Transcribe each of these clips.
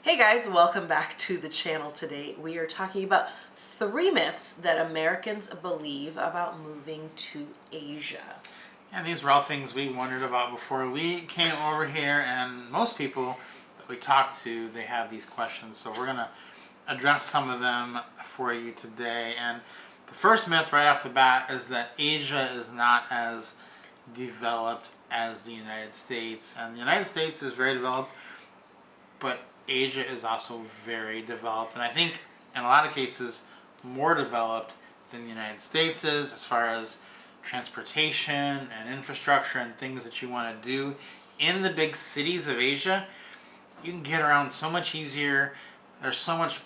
Hey guys, welcome back to the channel. Today we are talking about 3 myths that Americans believe about moving to Asia. Yeah, these were all things we wondered about before we came over here, and most people that we talk to, they have these questions. So we're going to address some of them for you today. And the first myth right off the bat is that Asia is not as developed as the United States. And the United States is very developed, but Asia is also very developed, and I think in a lot of cases more developed than the United States is as far as transportation and infrastructure and things that you want to do in the big cities of Asia. You can get around so much easier. There's so much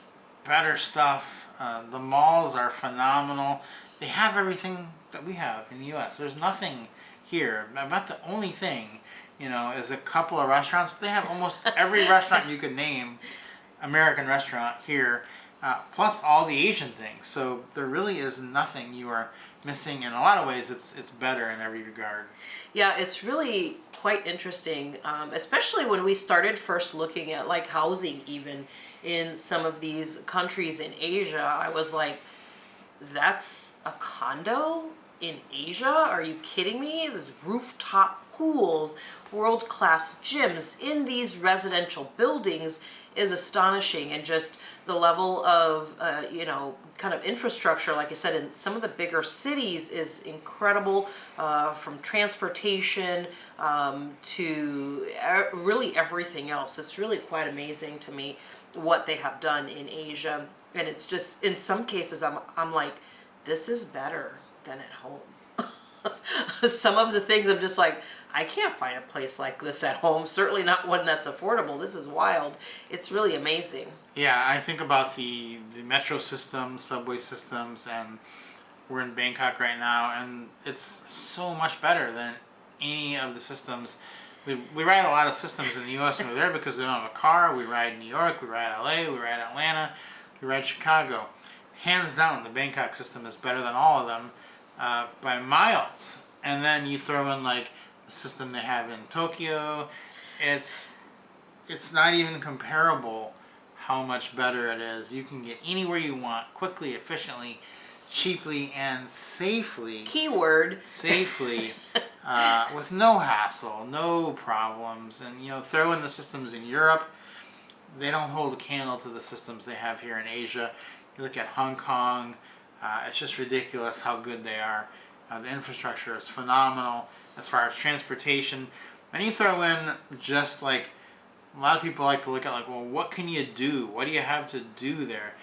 better stuff. The malls are phenomenal. They have everything that we have in the U.S. There's nothing here. About the only thing, is a couple of restaurants, but they have almost every restaurant you could name, American restaurant here, plus all the Asian things. So there really is nothing you are missing. In a lot of ways, it's better in every regard. Yeah, it's really quite interesting, especially when we started first looking at like housing even in some of these countries in Asia. I was like, that's a condo in Asia? Are you kidding me? There's rooftop pools, world-class gyms in these residential buildings is astonishing, and just the level of kind of infrastructure, like I said, in some of the bigger cities is incredible, from transportation to really everything else. It's really quite amazing to me what they have done in Asia, and it's just, in some cases I'm like, this is better than at home. Some of the things I'm just like, I can't find a place like this at home, certainly not one that's affordable. This is wild. It's really amazing. Yeah, I think about the metro system, subway systems, and we're in Bangkok right now, and it's so much better than any of the systems. We ride a lot of systems in the U.S. when we're there because we don't have a car. We ride New York, we ride LA, we ride Atlanta, we ride Chicago. Hands down, the Bangkok system is better than all of them by miles. And then you throw in like the system they have in Tokyo. It's not even comparable how much better it is. You can get anywhere you want quickly, efficiently, cheaply, and safely. Keyword. Safely, with no hassle, no problems. And throw in the systems in Europe. They don't hold a candle to the systems they have here in Asia. You look at Hong Kong, it's just ridiculous how good they are. The infrastructure is phenomenal as far as transportation. And you throw in just like, a lot of people like to look at like, well, what can you do? What do you have to do there?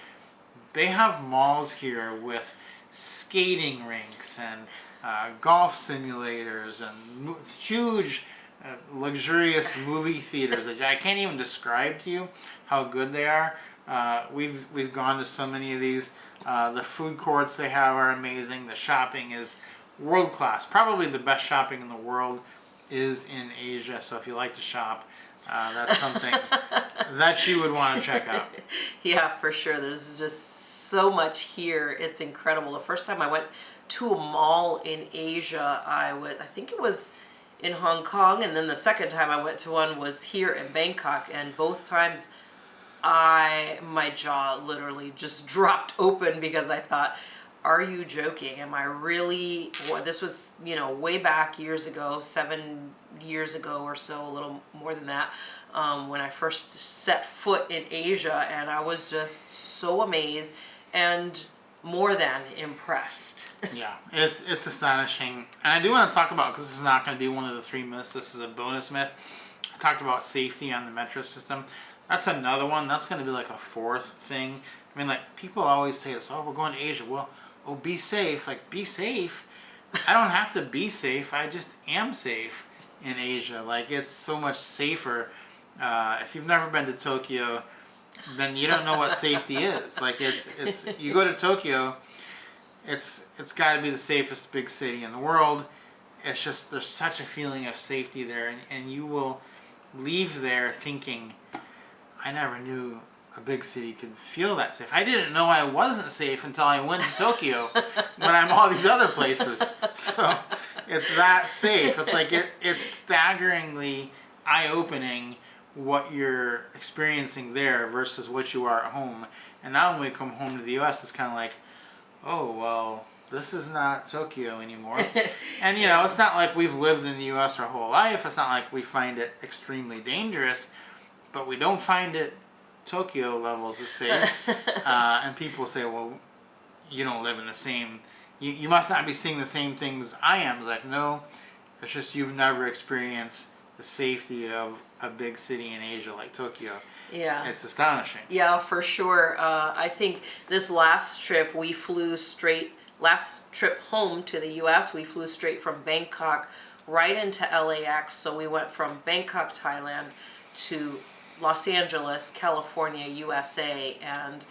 They have malls here with skating rinks and golf simulators and huge luxurious movie theaters that I can't even describe to you how good they are. We've gone to so many of these. The food courts they have are amazing. The shopping is world class. Probably the best shopping in the world is in Asia. So if you like to shop, that's something that you would want to check out. Yeah, for sure. There's just so much here. It's incredible. The first time I went to a mall in Asia, I think it was in Hong Kong, and then the second time I went to one was here in Bangkok, and both times my jaw literally just dropped open because I thought, are you joking? Am I really, this was, way back years ago, 7 years ago or so, a little more than that, when I first set foot in Asia, and I was just so amazed and more than impressed. Yeah, it's astonishing. And I do want to talk about, because this is not going to be one of the 3 myths, this is a bonus myth. I talked about safety on the metro system. That's another one. That's going to be like a 4th thing. I mean, like, people always say this, oh, we're going to Asia. Well, be safe. Like, be safe? I don't have to be safe. I just am safe in Asia. Like, it's so much safer. If you've never been to Tokyo, then you don't know what safety is. Like, it's you go to Tokyo, it's got to be the safest big city in the world. It's just, there's such a feeling of safety there, and you will leave there thinking, I never knew a big city could feel that safe. I didn't know I wasn't safe until I went to Tokyo when I'm all these other places. So it's that safe. It's like it's staggeringly eye-opening what you're experiencing there versus what you are at home. And now when we come home to the U.S., it's kind of like, oh, well, this is not Tokyo anymore. And, you know, it's not like we've lived in the U.S. our whole life. It's not like we find it extremely dangerous, but we don't find it Tokyo levels of safe. And people say, well, you don't live in the same, you must not be seeing the same things I am. It's like, no, it's just you've never experienced the safety of a big city in Asia like Tokyo. Yeah. It's astonishing. Yeah, for sure. I think this last trip we flew straight, last trip home to the US, we flew straight from Bangkok right into LAX. So we went from Bangkok, Thailand to Los Angeles, California, USA, and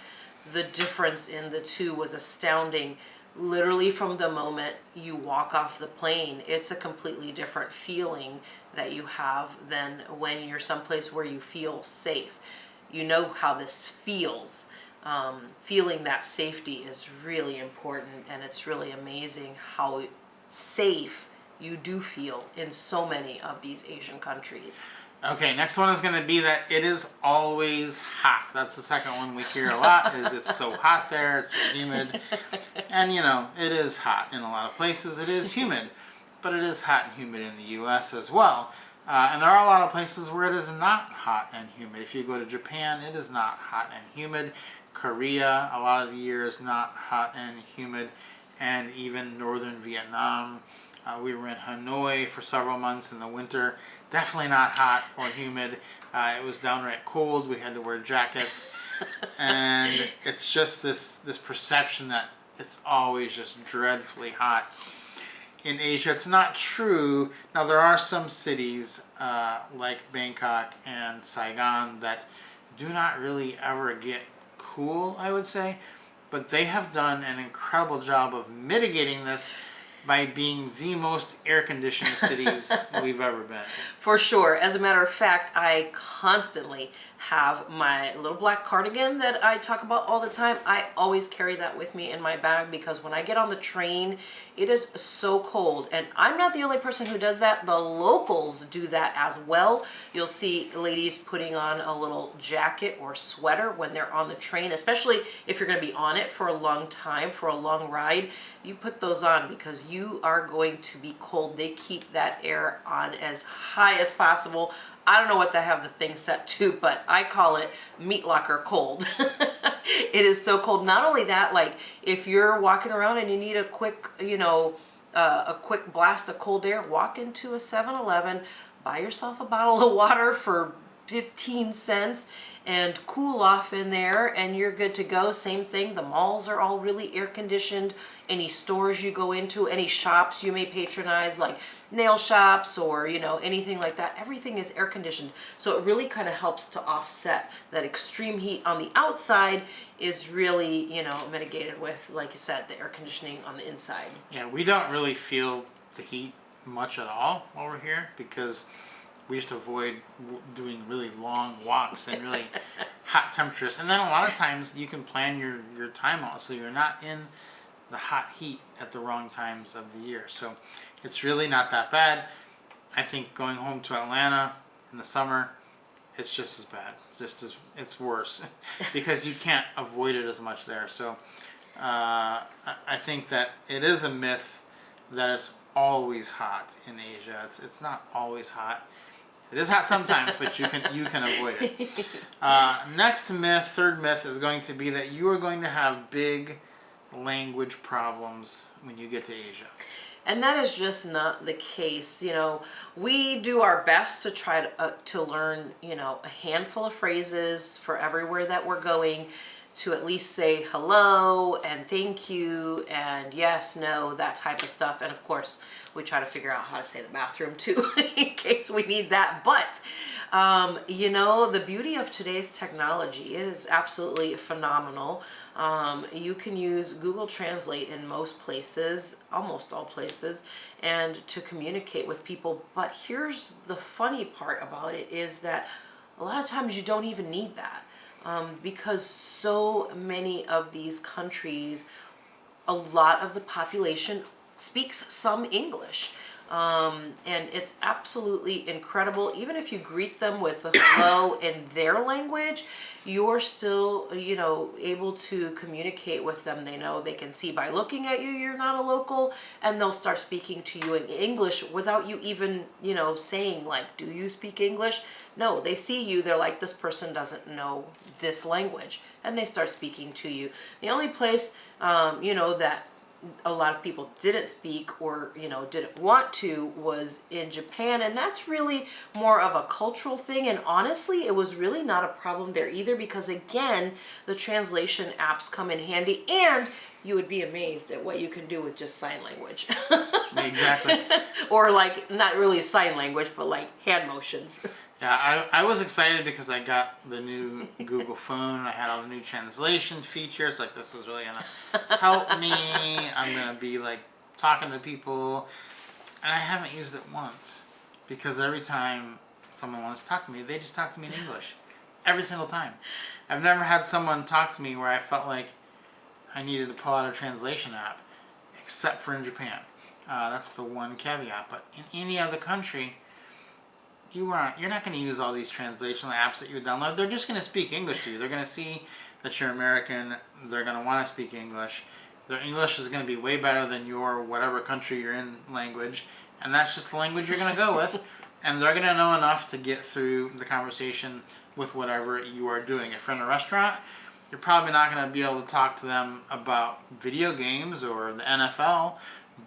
the difference in the two was astounding. Literally from the moment you walk off the plane, it's a completely different feeling that you have than when you're someplace where you feel safe. You know how this feels. Feeling that safety is really important, and it's really amazing how safe you do feel in so many of these Asian countries. Okay, next one is going to be that it is always hot. That's the second one we hear a lot, is it's so hot there, it's so humid. And, you know, it is hot in a lot of places. It is humid, but it is hot and humid in the U.S. as well. And there are a lot of places where it is not hot and humid. If you go to Japan, it is not hot and humid. Korea, a lot of the year is not hot and humid. And even northern Vietnam. We were in Hanoi for several months in the winter. Definitely not hot or humid. It was downright cold. We had to wear jackets. And it's just this perception that it's always just dreadfully hot. In Asia, it's not true. Now, there are some cities like Bangkok and Saigon that do not really ever get cool, I would say. But they have done an incredible job of mitigating this by being the most air-conditioned cities we've ever been. For sure. As a matter of fact, I constantly have my little black cardigan that I talk about all the time. I always carry that with me in my bag because when I get on the train, it is so cold. And I'm not the only person who does that. The locals do that as well. You'll see ladies putting on a little jacket or sweater when they're on the train, especially if you're going to be on it for a long time, for a long ride. You put those on because you are going to be cold. They keep that air on as high as possible. I don't know what they have the thing set to, but I call it meat locker cold. It is so cold. Not only that, like if you're walking around and you need a quick, a quick blast of cold air, walk into a 7-Eleven, buy yourself a bottle of water for 15 cents and cool off in there and you're good to go. Same thing, the malls are all really air conditioned. Any stores you go into, any shops you may patronize like nail shops or anything like that, everything is air conditioned. So it really kind of helps to offset that extreme heat on the outside is really, mitigated with, like you said, the air conditioning on the inside. Yeah, we don't really feel the heat much at all over here because we used to avoid doing really long walks and really hot temperatures. And then a lot of times you can plan your time out so you're not in the hot heat at the wrong times of the year. So it's really not that bad. I think going home to Atlanta in the summer, it's just as bad. It's worse because you can't avoid it as much there. So I think that it is a myth that it's always hot in Asia. It's not always hot. It is hot sometimes, but you can avoid it. Next myth, third myth, is going to be that you are going to have big language problems when you get to Asia. And that is just not the case. We do our best to try to learn, a handful of phrases for everywhere that we're going, to at least say hello and thank you and yes, no, that type of stuff. And of course, we try to figure out how to say the bathroom too in case we need that. But, the beauty of today's technology is absolutely phenomenal. You can use Google Translate in most places, almost all places, and to communicate with people. But here's the funny part about it is that a lot of times you don't even need that. Because so many of these countries, a lot of the population speaks some English. And it's absolutely incredible. Even if you greet them with a hello in their language, you're still, able to communicate with them. They can see by looking at you, you're not a local, and they'll start speaking to you in English without you even, saying like, do you speak English? No, they see you, they're like, this person doesn't know this language, and they start speaking to you. The only place, that a lot of people didn't speak or didn't want to was in Japan, and that's really more of a cultural thing. And honestly, it was really not a problem there either, because again, the translation apps come in handy, and you would be amazed at what you can do with just sign language. Exactly. Or like not really sign language, but like hand motions. Yeah, I was excited because I got the new Google phone. I had all the new translation features. Like, this is really going to help me. I'm going to be, like, talking to people. And I haven't used it once. Because every time someone wants to talk to me, they just talk to me in English. Every single time. I've never had someone talk to me where I felt like I needed to pull out a translation app. Except for in Japan. That's the one caveat. But in any other country, you're not going to use all these translation apps that you would download. They're just going to speak English to you. They're going to see that you're American. They're going to want to speak English. Their English is going to be way better than your whatever country you're in language. And that's just the language you're going to go with. And they're going to know enough to get through the conversation with whatever you are doing. If you're in a restaurant, you're probably not going to be able to talk to them about video games or the NFL.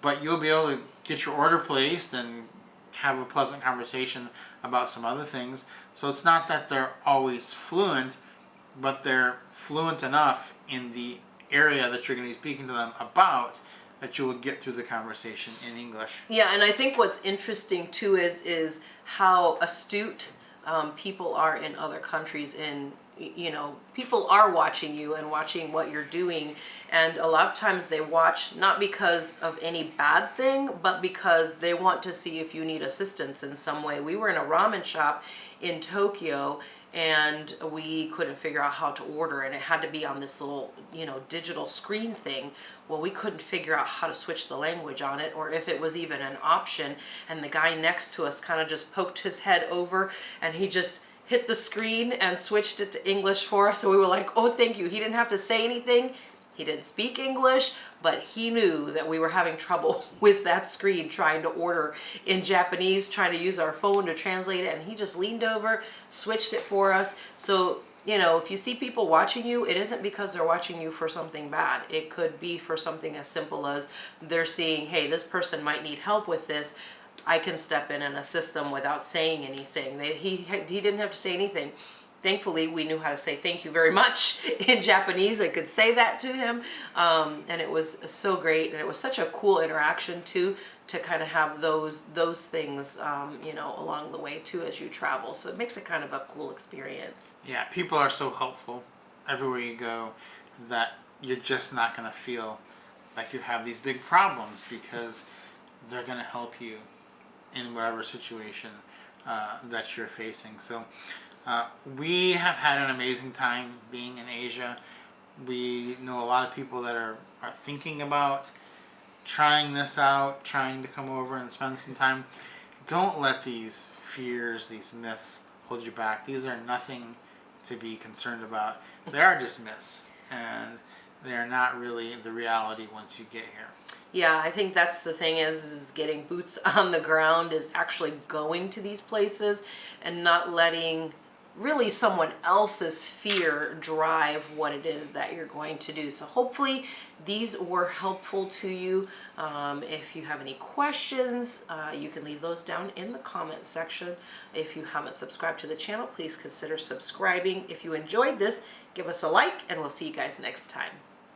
But you'll be able to get your order placed and have a pleasant conversation about some other things. So it's not that they're always fluent, but they're fluent enough in the area that you're going to be speaking to them about that you will get through the conversation in English. Yeah, and I think what's interesting too is how astute people are in other countries. In people are watching you and watching what you're doing, and a lot of times they watch not because of any bad thing, but because they want to see if you need assistance in some way. We were in a ramen shop in Tokyo, and we couldn't figure out how to order, and it had to be on this little digital screen thing. Well, we couldn't figure out how to switch the language on it, or if it was even an option, and the guy next to us kind of just poked his head over, and he just hit the screen and switched it to English for us. So we were like, oh, thank you. He didn't have to say anything. He didn't speak English, but he knew that we were having trouble with that screen trying to order in Japanese, trying to use our phone to translate it, and he just leaned over, switched it for us. So, if you see people watching you, it isn't because they're watching you for something bad. It could be for something as simple as they're seeing, hey, this person might need help with this. I can step in and assist them without saying anything. He didn't have to say anything. Thankfully, we knew how to say thank you very much in Japanese. I could say that to him. And it was so great. And it was such a cool interaction, too, to kind of have those things, along the way, too, as you travel. So it makes it kind of a cool experience. Yeah, people are so helpful everywhere you go that you're just not going to feel like you have these big problems, because they're going to help you in whatever situation that you're facing. So we have had an amazing time being in Asia. We know a lot of people that are thinking about trying this out, trying to come over and spend some time. Don't let these fears, these myths hold you back. These are nothing to be concerned about. They are just myths, and they are not really the reality once you get here. Yeah, I think that's the thing is getting boots on the ground, is actually going to these places and not letting really someone else's fear drive what it is that you're going to do. So hopefully these were helpful to you. If you have any questions, you can leave those down in the comment section. If you haven't subscribed to the channel, please consider subscribing. If you enjoyed this, give us a like, and we'll see you guys next time.